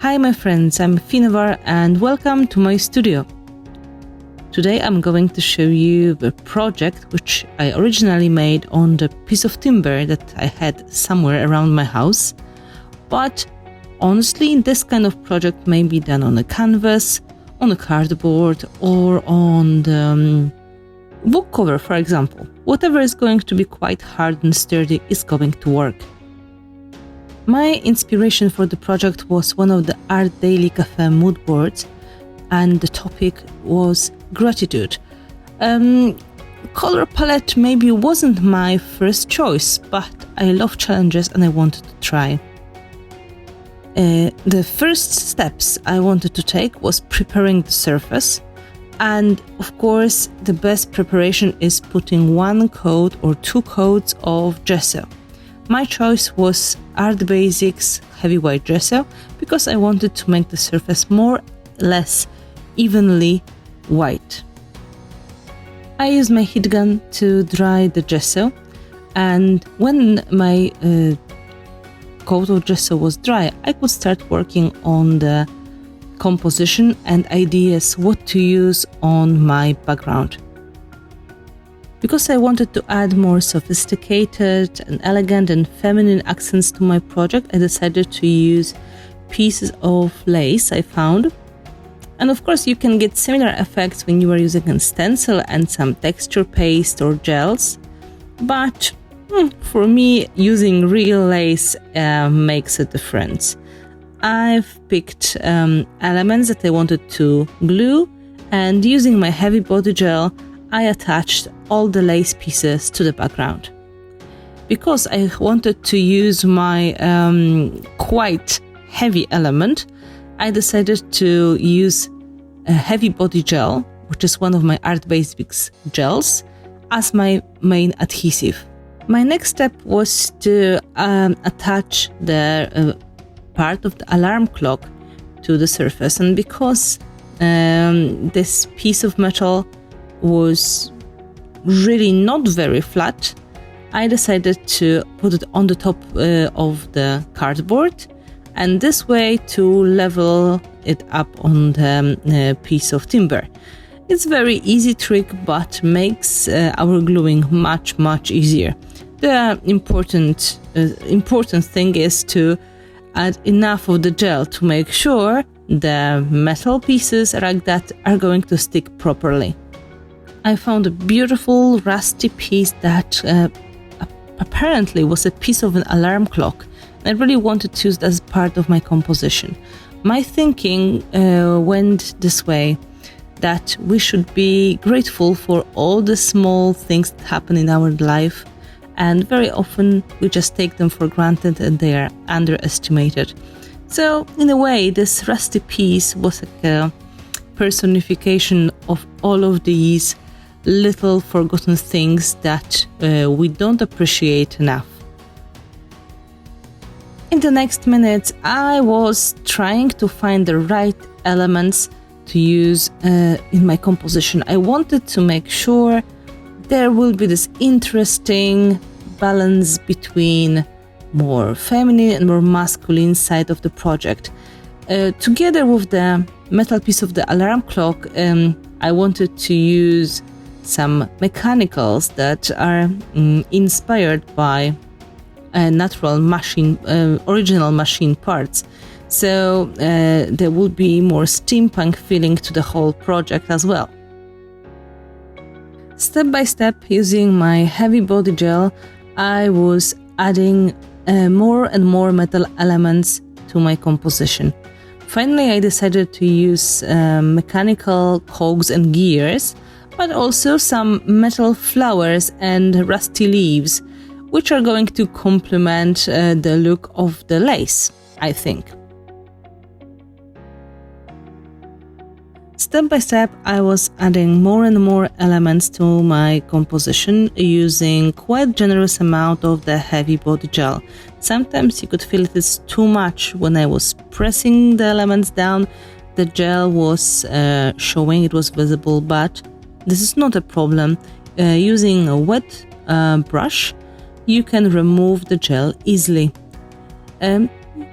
Hi my friends, I'm Finnabair and welcome to my studio. Today I'm going to show you the project which I originally made on the piece of timber that I had somewhere around my house. But honestly, this kind of project may be done on a canvas, on a cardboard, or on the book cover, for example. Whatever is going to be quite hard and sturdy is going to work. My inspiration for the project was one of the Art Daily Cafe mood boards, and the topic was gratitude. Color palette maybe wasn't my first choice, but I love challenges and I wanted to try. The first steps I wanted to take was preparing the surface, and of course the best preparation is putting one coat or two coats of gesso. My choice was Art Basics Heavy White Gesso because I wanted to make the surface more or less evenly white. I used my heat gun to dry the gesso, and when my coat of gesso was dry, I could start working on the composition and ideas what to use on my background. Because I wanted to add more sophisticated and elegant and feminine accents to my project, I decided to use pieces of lace I found. And of course you can get similar effects when you are using a stencil and some texture paste or gels. But for me, using real lace makes a difference. I've picked elements that I wanted to glue, and using my heavy body gel, I attached all the lace pieces to the background. Because I wanted to use my quite heavy element, I decided to use a heavy body gel, which is one of my Art Basics gels, as my main adhesive. My next step was to attach the part of the alarm clock to the surface, and because this piece of metal was really not very flat, I decided to put it on the top of the cardboard, and this way to level it up on the piece of timber. It's a very easy trick, but makes our gluing much easier. The important thing is to add enough of the gel to make sure the metal pieces like that are going to stick properly. I found a beautiful rusty piece that apparently was a piece of an alarm clock. I really wanted to use it as part of my composition. My thinking went this way, that we should be grateful for all the small things that happen in our life, and very often we just take them for granted and they are underestimated. So in a way, this rusty piece was like a personification of all of these little forgotten things that we don't appreciate enough. In the next minutes, I was trying to find the right elements to use in my composition. I wanted to make sure there will be this interesting balance between more feminine and more masculine side of the project. Together with the metal piece of the alarm clock, I wanted to use some mechanicals that are inspired by natural machine, original machine parts. So there will be more steampunk feeling to the whole project as well. Step by step, using my heavy body gel, I was adding more and more metal elements to my composition. Finally, I decided to use mechanical cogs and gears, but also some metal flowers and rusty leaves, which are going to complement the look of the lace, I think. Step by step, I was adding more and more elements to my composition using quite generous amount of the heavy body gel. Sometimes you could feel it is too much when I was pressing the elements down. The gel was showing, it was visible, but this is not a problem. Using a wet brush, you can remove the gel easily.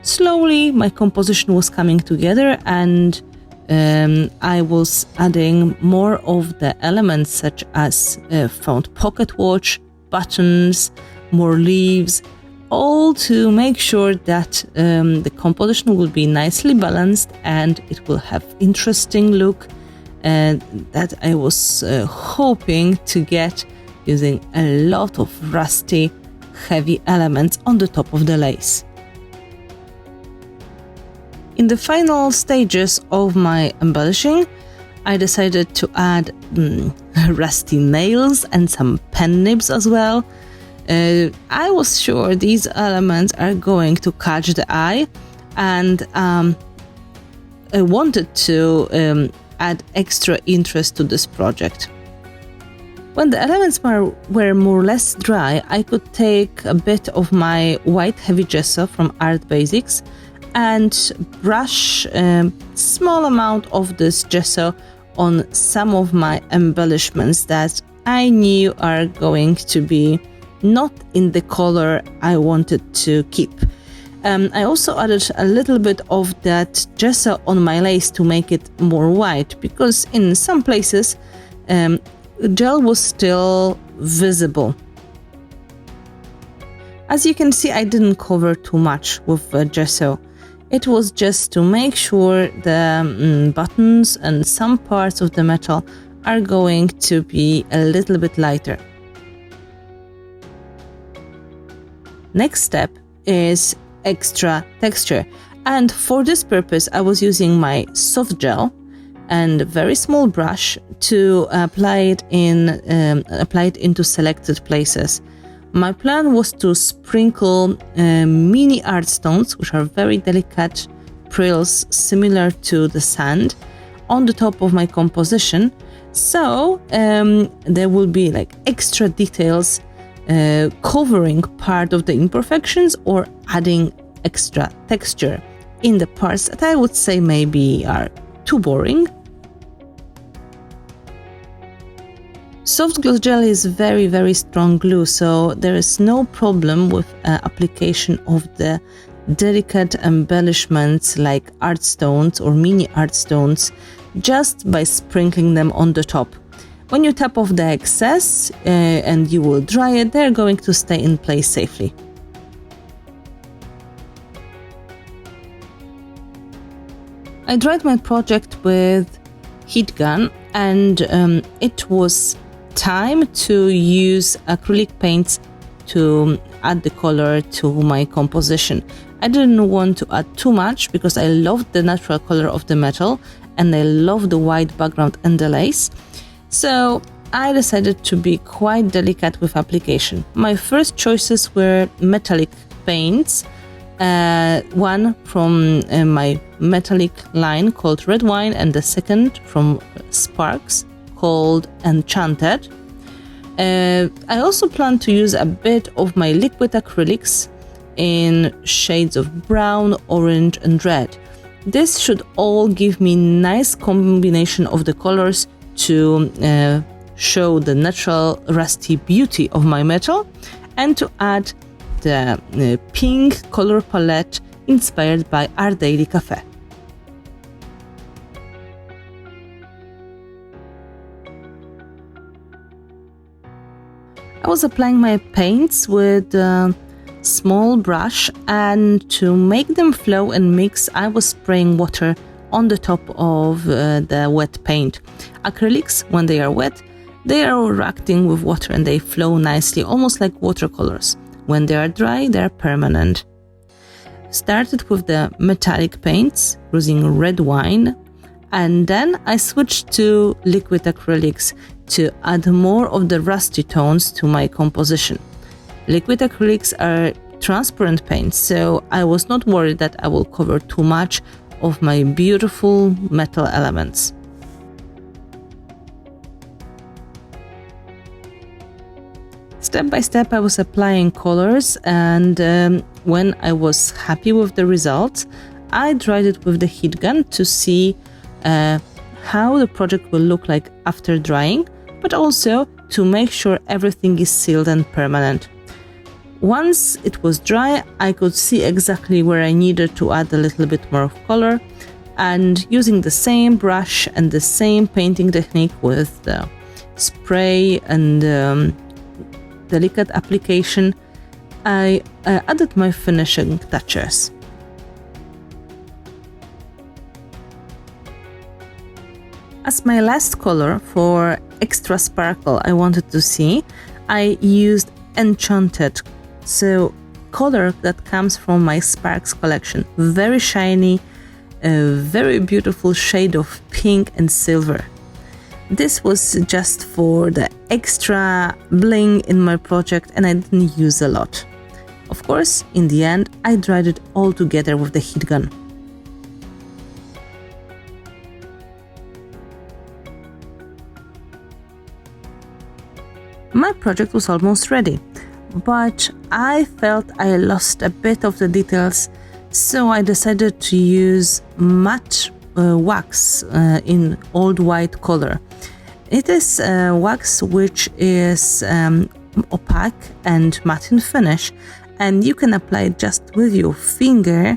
slowly my composition was coming together, and I was adding more of the elements such as found pocket watch, buttons, more leaves, all to make sure that the composition will be nicely balanced and it will have interesting look, and that I was hoping to get using a lot of rusty, heavy elements on the top of the lace. In the final stages of my embellishing, I decided to add rusty nails and some pen nibs as well. I was sure these elements are going to catch the eye, and I wanted to add extra interest to this project. When the elements were more or less dry, I could take a bit of my white heavy gesso from Art Basics and brush a small amount of this gesso on some of my embellishments that I knew are going to be not in the color I wanted to keep. I also added a little bit of that gesso on my lace to make it more white, because in some places gel was still visible. As you can see, I didn't cover too much with gesso. It was just to make sure the buttons and some parts of the metal are going to be a little bit lighter. Next step is extra texture, and for this purpose I was using my soft gel and a very small brush to apply it into selected places. My plan was to sprinkle mini art stones, which are very delicate frills similar to the sand, on the top of my composition, so there will be like extra details covering part of the imperfections or adding extra texture in the parts that I would say maybe are too boring. Soft gloss gel is very strong glue, so there is no problem with application of the delicate embellishments like art stones or mini art stones just by sprinkling them on the top. When you tap off the excess and you will dry it, they're going to stay in place safely. I dried my project with heat gun, and it was time to use acrylic paints to add the color to my composition. I didn't want to add too much because I loved the natural color of the metal and I love the white background and the lace. So I decided to be quite delicate with application. My first choices were Metallique paints, one from my Metallique line called Red Wine, and the second from Sparks called Enchanted. I also plan to use a bit of my liquid acrylics in shades of brown, orange and red. This should all give me nice combination of the colors to show the natural rusty beauty of my metal, and to add the pink color palette inspired by Our Daily Cafe. I was applying my paints with a small brush, and to make them flow and mix, I was spraying water on the top of the wet paint. Acrylics, when they are wet, they are reacting with water and they flow nicely, almost like watercolors. When they are dry, they are permanent. Started with the metallic paints using Red Wine, and then I switched to liquid acrylics to add more of the rusty tones to my composition. Liquid acrylics are transparent paints, so I was not worried that I will cover too much of my beautiful metal elements. Step by step I was applying colors, and when I was happy with the results, I dried it with the heat gun to see how the project will look like after drying, but also to make sure everything is sealed and permanent. Once it was dry, I could see exactly where I needed to add a little bit more of color, and using the same brush and the same painting technique with the spray and delicate application, I added my finishing touches. As my last color for extra sparkle I wanted to see, I used Enchanted, so color that comes from my Sparks collection. Very shiny, a very beautiful shade of pink and silver. This was just for the extra bling in my project and I didn't use a lot. Of course, in the end, I dried it all together with the heat gun. My project was almost ready, but I felt I lost a bit of the details, so I decided to use matte wax in old white color. It is wax which is opaque and matte in finish, and you can apply it just with your finger,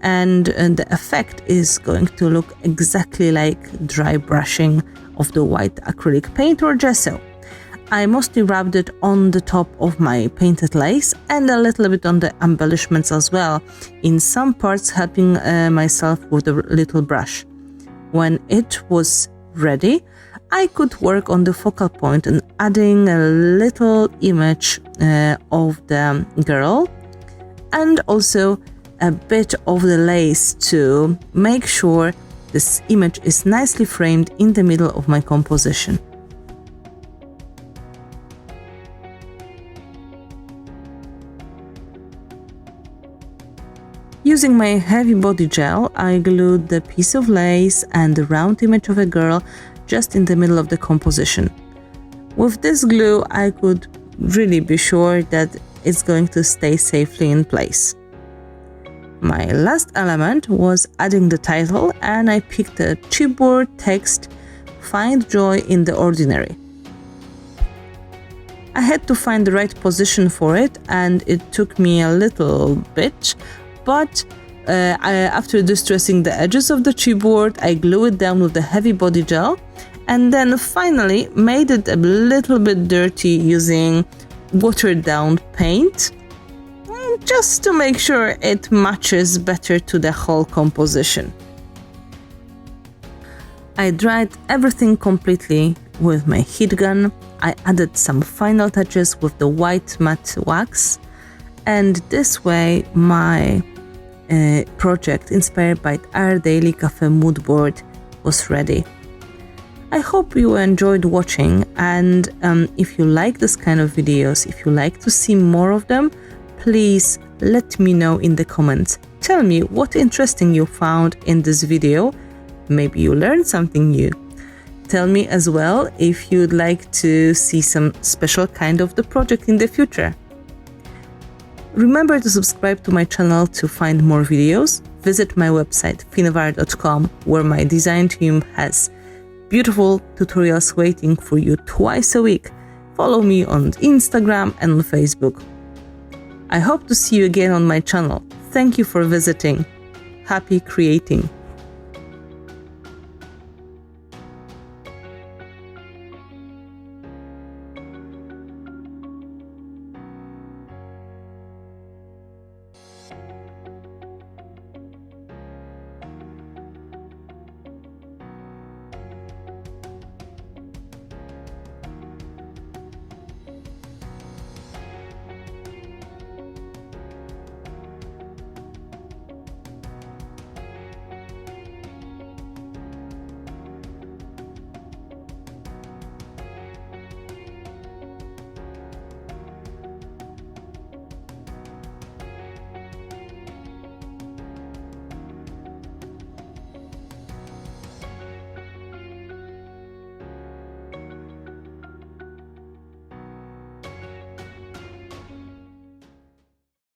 and the effect is going to look exactly like dry brushing of the white acrylic paint or gesso. I mostly rubbed it on the top of my painted lace and a little bit on the embellishments as well, in some parts helping myself with a little brush. When it was ready, I could work on the focal point and adding a little image of the girl and also a bit of the lace to make sure this image is nicely framed in the middle of my composition. Using my heavy body gel, I glued the piece of lace and the round image of a girl just in the middle of the composition. With this glue, I could really be sure that it's going to stay safely in place. My last element was adding the title, and I picked a chipboard text, "Find Joy in the Ordinary." I had to find the right position for it, and it took me a little bit, but after distressing the edges of the chipboard, I glued it down with the heavy body gel, and then finally made it a little bit dirty using watered down paint, just to make sure it matches better to the whole composition. I dried everything completely with my heat gun. I added some final touches with the white matte wax, and this way my project inspired by our daily cafe moodboard was ready. I hope you enjoyed watching, and if you like this kind of videos, if you like to see more of them, please let me know in the comments. Tell me what interesting you found in this video. Maybe you learned something new. Tell me as well if you'd like to see some special kind of the project in the future. Remember to subscribe to my channel to find more videos. Visit my website finnabair.com, where my design team has beautiful tutorials waiting for you twice a week. Follow me on Instagram and on Facebook. I hope to see you again on my channel. Thank you for visiting. Happy creating!